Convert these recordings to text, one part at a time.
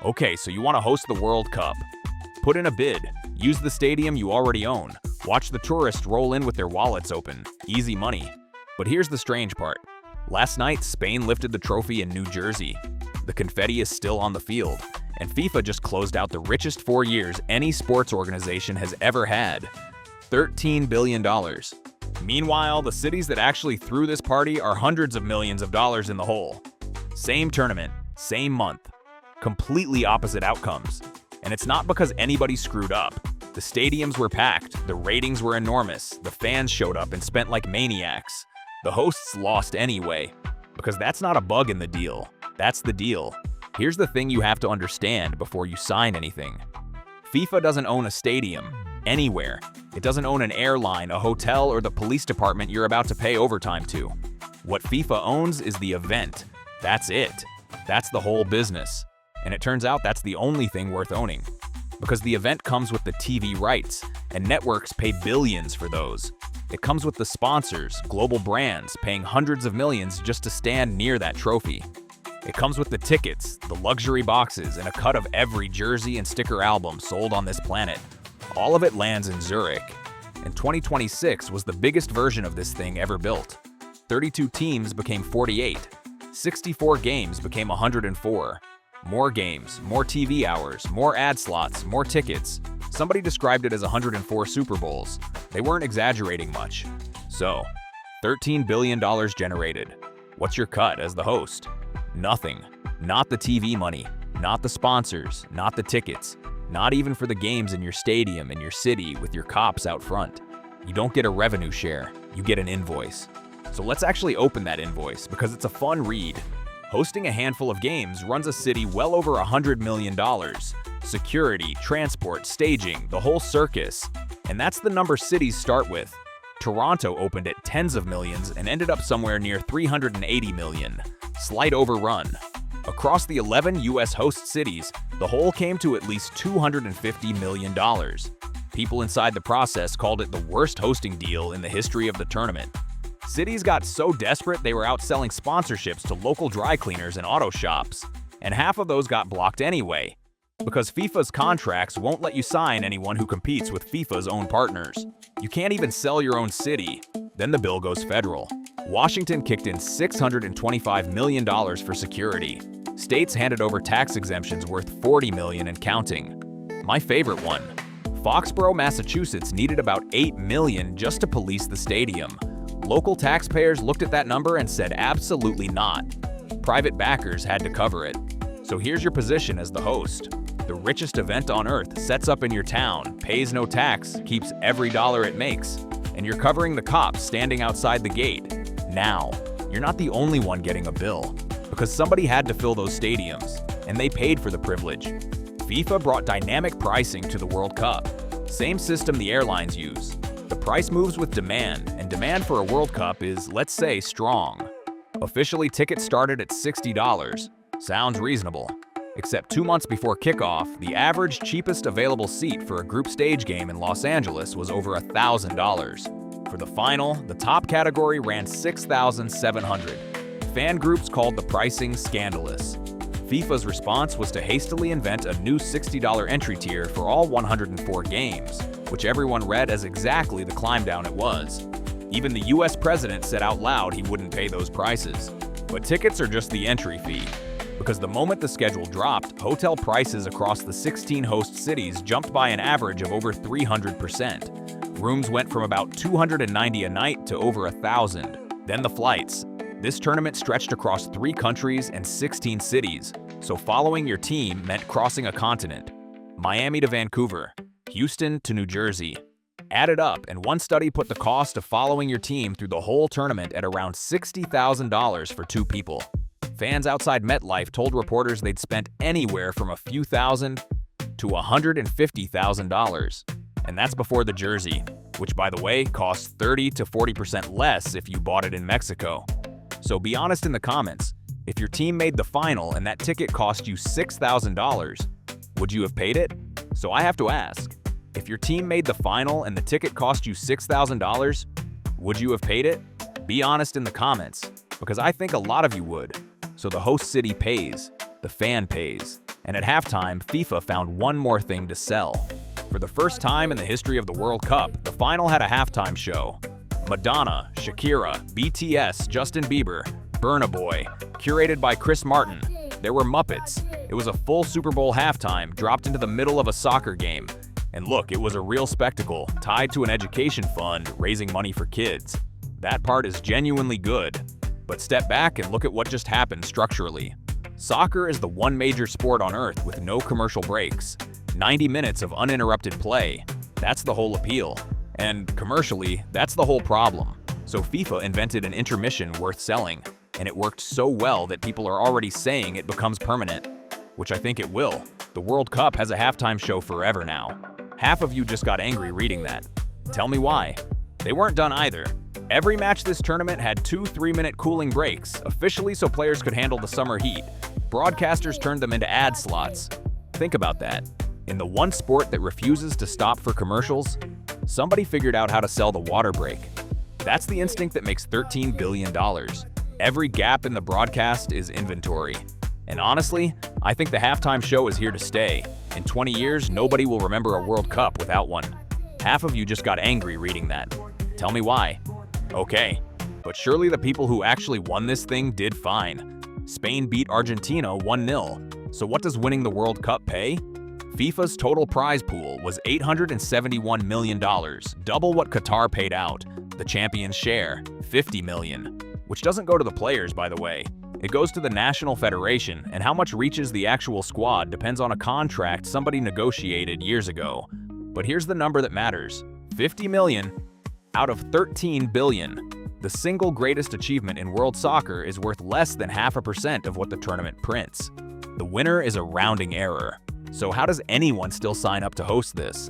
Okay, so you want to host the World Cup. Put in a bid. Use the stadium you already own. Watch the tourists roll in with their wallets open. Easy money. But here's the strange part. Last night, Spain lifted the trophy in New Jersey. The confetti is still on the field, and FIFA just closed out the richest 4 years any sports organization has ever had. $13 billion. Meanwhile, the cities that actually threw this party are hundreds of millions of dollars in the hole. Same tournament, same month. Completely opposite outcomes. And it's not because anybody screwed up. The stadiums were packed, the ratings were enormous, the fans showed up and spent like maniacs. The hosts lost anyway. Because that's not a bug in the deal. That's the deal. Here's the thing you have to understand before you sign anything. FIFA doesn't own a stadium, anywhere. It doesn't own an airline, a hotel, or the police department you're about to pay overtime to. What FIFA owns is the event. That's it. That's the whole business. And it turns out that's the only thing worth owning. Because the event comes with the TV rights, and networks pay billions for those. It comes with the sponsors, global brands, paying hundreds of millions just to stand near that trophy. It comes with the tickets, the luxury boxes, and a cut of every jersey and sticker album sold on this planet. All of it lands in Zurich. And 2026 was the biggest version of this thing ever built. 32 teams became 48. 64 games became 104. More games, more TV hours, more ad slots, more tickets. Somebody described it as 104 Super Bowls. They weren't exaggerating much. So, $13 billion generated. What's your cut as the host? Nothing. Not the TV money, not the sponsors, not the tickets, not even for the games in your stadium in your city with your cops out front. You don't get a revenue share, you get an invoice. So let's actually open that invoice because it's a fun read. Hosting a handful of games runs a city well over $100 million. Security, transport, staging, the whole circus. And that's the number cities start with. Toronto opened at tens of millions and ended up somewhere near 380 million. Slight overrun. Across the 11 US host cities, the whole came to at least $250 million. People inside the process called it the worst hosting deal in the history of the tournament. Cities got so desperate they were out selling sponsorships to local dry cleaners and auto shops. And half of those got blocked anyway. Because FIFA's contracts won't let you sign anyone who competes with FIFA's own partners. You can't even sell your own city. Then the bill goes federal. Washington kicked in $625 million for security. States handed over tax exemptions worth $40 million and counting. My favorite one. Foxborough, Massachusetts needed about $8 million just to police the stadium. Local taxpayers looked at that number and said absolutely not. Private backers had to cover it. So here's your position as the host. The richest event on earth sets up in your town, pays no tax, keeps every dollar it makes, and you're covering the cops standing outside the gate. Now, you're not the only one getting a bill, because somebody had to fill those stadiums, and they paid for the privilege. FIFA brought dynamic pricing to the World Cup. Same system the airlines use. The price moves with demand, and demand for a World Cup is, let's say, strong. Officially, tickets started at $60. Sounds reasonable. Except 2 months before kickoff, the average cheapest available seat for a group stage game in Los Angeles was over $1,000. For the final, the top category ran $6,700. Fan groups called the pricing scandalous. FIFA's response was to hastily invent a new $60 entry tier for all 104 games, which everyone read as exactly the climb down it was. Even the US president said out loud he wouldn't pay those prices. But tickets are just the entry fee. Because the moment the schedule dropped, hotel prices across the 16 host cities jumped by an average of over 300%. Rooms went from about $290 a night to over $1,000. Then the flights. This tournament stretched across 3 countries and 16 cities, so following your team meant crossing a continent. Miami to Vancouver, Houston to New Jersey. Added up, and one study put the cost of following your team through the whole tournament at around $60,000 for 2 people. Fans outside MetLife told reporters they'd spent anywhere from a few thousand to $150,000. And that's before the jersey, which by the way costs 30 to 40% less if you bought it in Mexico. So be honest in the comments. If your team made the final and that ticket cost you $6,000, would you have paid it? So I have to ask, if your team made the final and the ticket cost you $6,000, would you have paid it? Be honest in the comments, because I think a lot of you would. So the host city pays, the fan pays. And at halftime, FIFA found one more thing to sell. For the first time in the history of the World Cup, the final had a halftime show. Madonna, Shakira, BTS, Justin Bieber, Burna Boy, curated by Chris Martin. There were Muppets. It was a full Super Bowl halftime dropped into the middle of a soccer game. And look, it was a real spectacle, tied to an education fund raising money for kids. That part is genuinely good. But step back and look at what just happened structurally. Soccer is the one major sport on Earth with no commercial breaks. 90 minutes of uninterrupted play. That's the whole appeal. And commercially, that's the whole problem. So FIFA invented an intermission worth selling. And it worked so well that people are already saying it becomes permanent. Which I think it will. The World Cup has a halftime show forever now. Half of you just got angry reading that. Tell me why. They weren't done either. Every match this tournament had 2 3-minute cooling breaks, officially so players could handle the summer heat. Broadcasters turned them into ad slots. Think about that. In the one sport that refuses to stop for commercials, somebody figured out how to sell the water break. That's the instinct that makes $13 billion. Every gap in the broadcast is inventory. And honestly, I think the halftime show is here to stay. In 20 years, nobody will remember a World Cup without one. Half of you just got angry reading that. Tell me why. Okay, but surely the people who actually won this thing did fine. Spain beat Argentina 1-0. So what does winning the World Cup pay? FIFA's total prize pool was $871 million, double what Qatar paid out. The champions' share, $50 million. Which doesn't go to the players, by the way. It goes to the national federation, and how much reaches the actual squad depends on a contract somebody negotiated years ago. But here's the number that matters. $50 million out of $13 billion. The single greatest achievement in world soccer is worth less than 0.5% of what the tournament prints. The winner is a rounding error. So how does anyone still sign up to host this?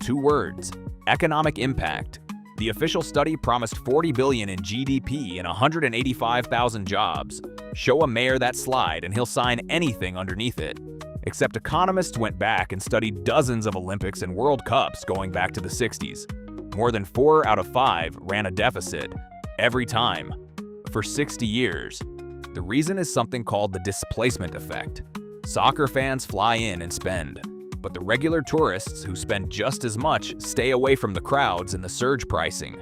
2 words: economic impact. The official study promised $40 billion in GDP and 185,000 jobs. Show a mayor that slide and he'll sign anything underneath it. Except economists went back and studied dozens of Olympics and World Cups going back to the 60s. More than 4 out of 5 ran a deficit. Every time. For 60 years. The reason is something called the displacement effect. Soccer fans fly in and spend. But the regular tourists who spend just as much stay away from the crowds and the surge pricing.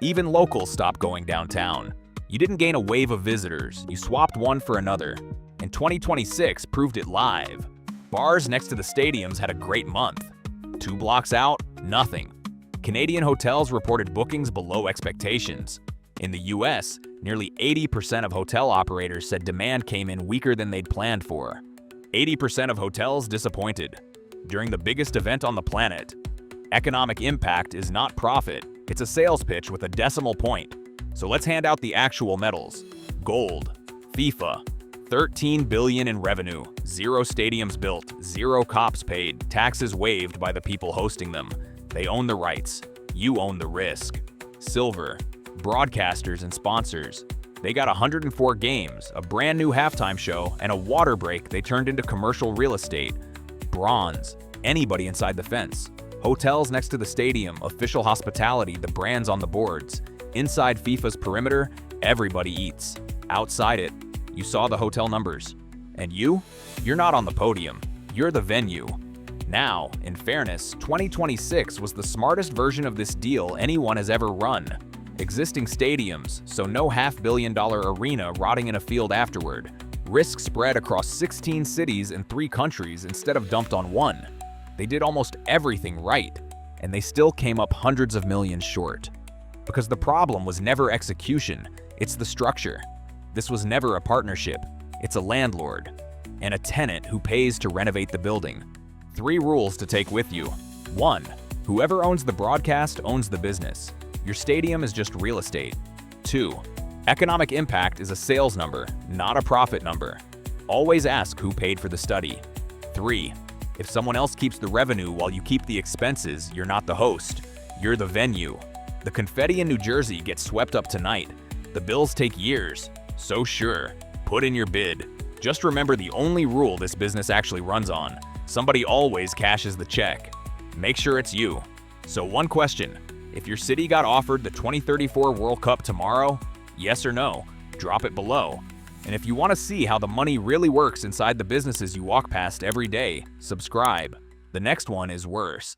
Even locals stop going downtown. You didn't gain a wave of visitors, you swapped one for another. And 2026 proved it live. Bars next to the stadiums had a great month. 2 blocks out, nothing. Canadian hotels reported bookings below expectations. In the US, nearly 80% of hotel operators said demand came in weaker than they'd planned for. 80% of hotels disappointed. During the biggest event on the planet. Economic impact is not profit, it's a sales pitch with a decimal point. So let's hand out the actual medals. Gold, FIFA, $13 billion in revenue, 0 stadiums built, 0 cops paid, taxes waived by the people hosting them. They own the rights, you own the risk. Silver, broadcasters and sponsors. They got 104 games, a brand new halftime show, and a water break they turned into commercial real estate. Bronze, anybody inside the fence. Hotels next to the stadium, official hospitality, the brands on the boards. Inside FIFA's perimeter, everybody eats. Outside it, you saw the hotel numbers. And you're not on the podium, you're the venue. Now, in fairness, 2026 was the smartest version of this deal anyone has ever run. Existing stadiums, so no $500 million arena rotting in a field afterward. Risk spread across 16 cities and 3 countries instead of dumped on one. They did almost everything right, and they still came up hundreds of millions short. Because the problem was never execution, it's the structure. This was never a partnership, it's a landlord, and a tenant who pays to renovate the building. 3 rules to take with you. 1. Whoever owns the broadcast owns the business. Your stadium is just real estate. 2. Economic impact is a sales number, not a profit number. Always ask who paid for the study. 3. If someone else keeps the revenue while you keep the expenses, you're not the host. You're the venue. The confetti in New Jersey gets swept up tonight. The bills take years. So sure, put in your bid. Just remember the only rule this business actually runs on. Somebody always cashes the check. Make sure it's you. So one question. If your city got offered the 2034 World Cup tomorrow, yes or no? Drop it below. And if you want to see how the money really works inside the businesses you walk past every day, subscribe. The next one is worse.